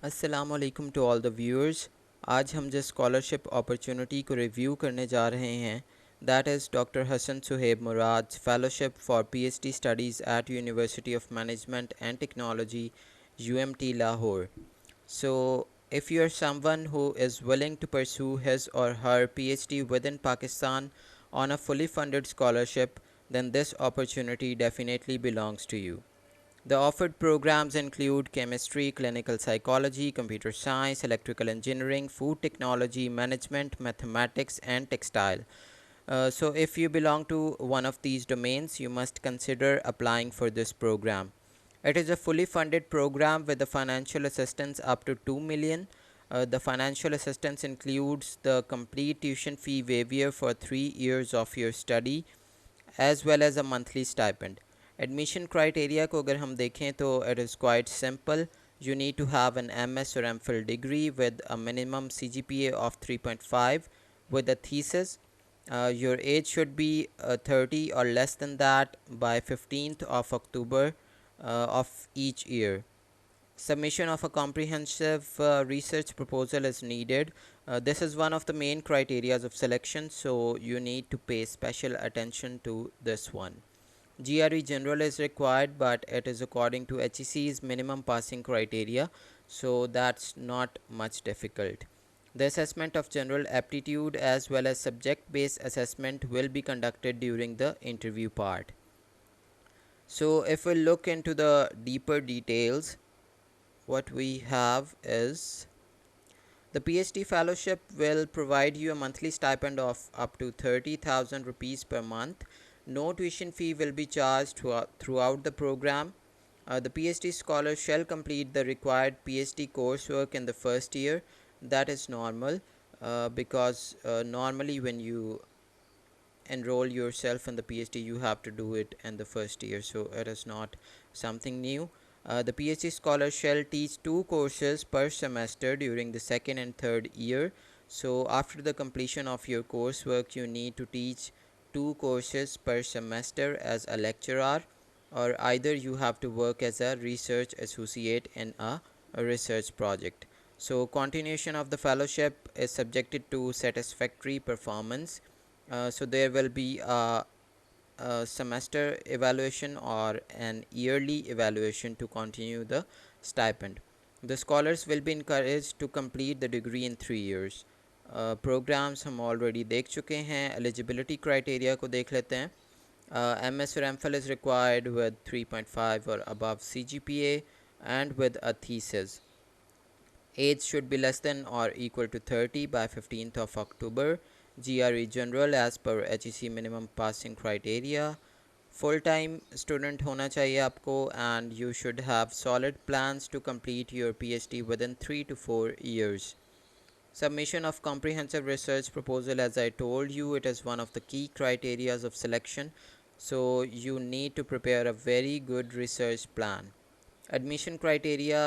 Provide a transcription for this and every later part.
अस्सलामुअलैकुम to all the viewers. आज हम जिस स्कॉलरशिप अपॉर्चुनिटी को रिव्यू करने जा रहे हैं that is doctor Hasan Suhaib Murad fellowship for PhD studies at university of management and technology UMT Lahore. So, if you are someone who is willing to pursue his or her PhD within Pakistan on a fully funded scholarship, then this opportunity definitely belongs to you. The offered programs include chemistry, clinical psychology, computer science, electrical engineering, food technology, management, mathematics, and textile. So, if you belong to one of these domains, you must consider applying for this program. It is a fully funded program with the financial assistance up to 2 million. The financial assistance includes the complete tuition fee waiver for 3 years of your study as well as a monthly stipend. Admission criteria को अगर हम देखें तो it is quite simple. You need to have an MS or MPhil degree with a minimum CGPA of 3.5 with a thesis. Your age should be 30 or less than that by 15th of October of each year. Submission of a comprehensive research proposal is needed. This is one of the main criteria of selection, so you need to pay special attention to this one. GRE general is required, but it is according to HEC's minimum passing criteria, so that's not much difficult. The assessment of general aptitude as well as subject based assessment will be conducted during the interview part. So, if we look into the deeper details, what we have is the PhD fellowship will provide you a monthly stipend of up to 30,000 rupees per month. No tuition fee will be charged throughout the program. The PhD scholar shall complete the required PhD coursework in the first year. That is normal because normally when you enroll yourself in the PhD, you have to do it in the first year, so it is not something new. The PhD scholar shall teach 2 courses per semester during the second and third year. So, after the completion of your coursework, you need to teach 2 courses per semester as a lecturer, or either you have to work as a research associate in a research project. So, continuation of the fellowship is subjected to satisfactory performance. So there will be a semester evaluation or an yearly evaluation to continue the stipend. The scholars will be encouraged to complete the degree in 3 years. Programs हम already देख चुके हैं. Eligibility criteria को देख लेते हैं. MS or MPhil is required with 3.5 or above CGPA and with a thesis. Age should be less than or equal to 30 by 15th of October. GRE general as per HEC minimum passing criteria. Full time student होना चाहिए आपको, and you should have solid plans to complete your PhD within 3 to 4 years. Submission of comprehensive research proposal, as I told you, it is one of the key criteria of selection. So you need to prepare a very good research plan. Admission criteria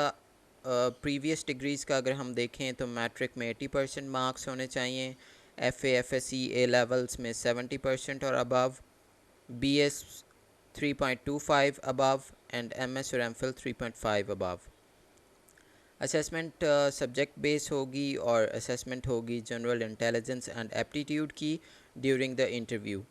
previous degrees का अगर हम देखें तो matric में 80% marks होने चाहिए, F C A levels में 70% और above, B S 3.25 above and M S और M phil 3.5 above. Assessment subject base होगी और असेसमेंट होगी जनरल इंटेलिजेंस एंड एप्टीट्यूड की during the interview.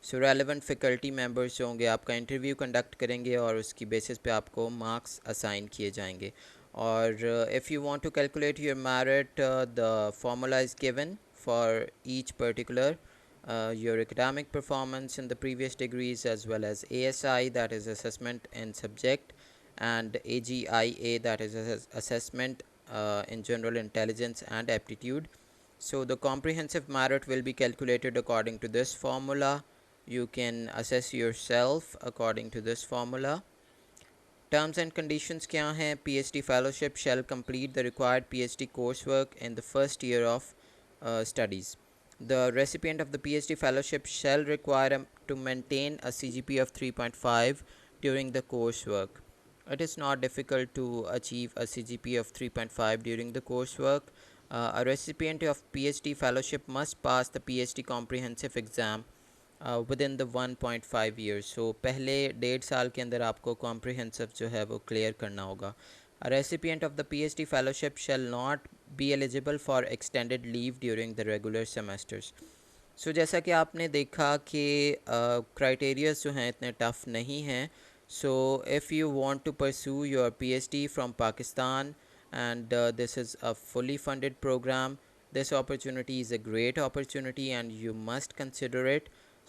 So relevant faculty members जो होंगे आपका इंटरव्यू कंडक्ट करेंगे और उसकी बेसिस पे आपको मार्क्स असाइन किए जाएंगे. और if you want to calculate your merit, the formula is given for each particular your academic performance in the previous degrees as well as ASI, that is assessment in subject, and AGIA, that is assessment in general intelligence and aptitude. So the comprehensive merit will be calculated according to this formula. You can assess yourself according to this formula. Terms and conditions क्या हैं? PhD fellowship shall complete the required PhD coursework in the first year of studies. The recipient of the PhD fellowship shall require to maintain a CGPA of 3.5 during the coursework. It is not difficult to achieve a CGPA of 3.5 during the coursework. A recipient of PhD fellowship must pass the PhD comprehensive exam within the 1.5 years. So पहले 1.5 साल के अंदर आपको comprehensive जो है वो clear करना होगा. A recipient of the PhD fellowship shall not be eligible for extended leave during the regular semesters. सो जैसा कि आपने देखा कि क्राइटेरियाज जो हैं इतने टफ़ नहीं हैं. So if you want to pursue your PhD from Pakistan and this is a fully funded program, this opportunity is a great opportunity and you must consider it.